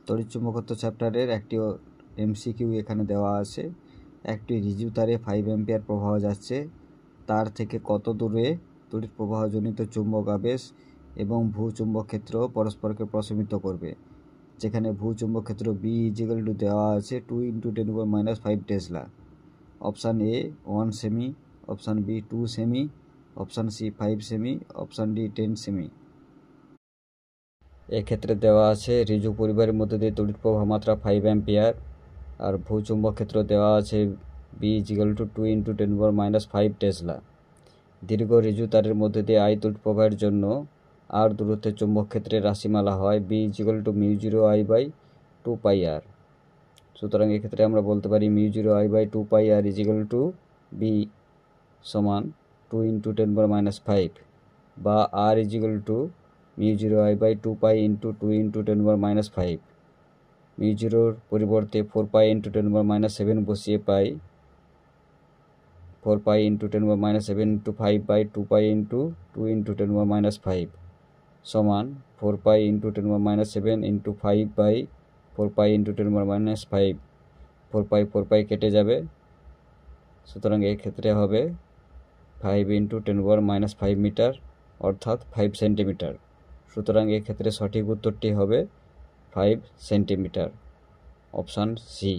তড়িৎচুম্বকত্ব চ্যাপ্টারের একটি এমসিকিউ এখানে দেওয়া আছে। একটি রিজু তারে 5 অ্যাম্পিয়ার প্রবাহ যাচ্ছে, তার থেকে কত দূরে তড়িৎ প্রবাহজনিত চুম্বক আবেশ এবং ভূচুম্বক ক্ষেত্র পরস্পরকে প্রশমিত করবে। যেখানে ভূচুম্বক ক্ষেত্র বি ইজিক্যাল টু দেওয়া আছে 2 × 10⁻⁵ টেসলা। অপশান এ 1 সেমি, অপশান বি 2 সেমি, অপশান সি 5 সেমি, অপশান ডি 10 সেমি। এক্ষেত্রে দেওয়া আছে রিজু পরিবারের মধ্যে দিয়ে তড়িৎ প্রবাহ মাত্রা 5 অ্যাম্পিয়ার, আর ভূচুম্বক ক্ষেত্র দেওয়া আছে বি ইজিক্যাল টু 2 × 10⁻⁵ টেসলা। দীর্ঘ রিজু তারের মধ্যে দিয়ে আই তড়িৎ প্রবাহের জন্য আর দূরত্বের চুম্বক ক্ষেত্রের রাশিমালা হয় বি ইজিক্যাল টু μ0I/2πr। সুতরাং এক্ষেত্রে আমরা বলতে পারি μ0I/2πr ইজিক্যাল টু বি সমান 2 × 10⁻⁵, বা আর ইজিক্যাল টু μ0I/2π × 2 × 10⁻⁵। μ0-র পরিবর্তে 4π × 10⁻⁷ বসিয়ে পাই 4π × 10⁻⁷ × 5/2π × 2 × 10⁻⁵ সমান 4π × 10⁻⁷ × 5/4π × 10⁻⁵। 4π কেটে যাবে, সুতরাং এক্ষেত্রে হবে 5 × 10⁻⁵ মিটার, অর্থাৎ 5 সেন্টিমিটার। সুতরাং এক্ষেত্রে সঠিক উত্তরটি হবে 5 সেন্টিমিটার, অপশান সি।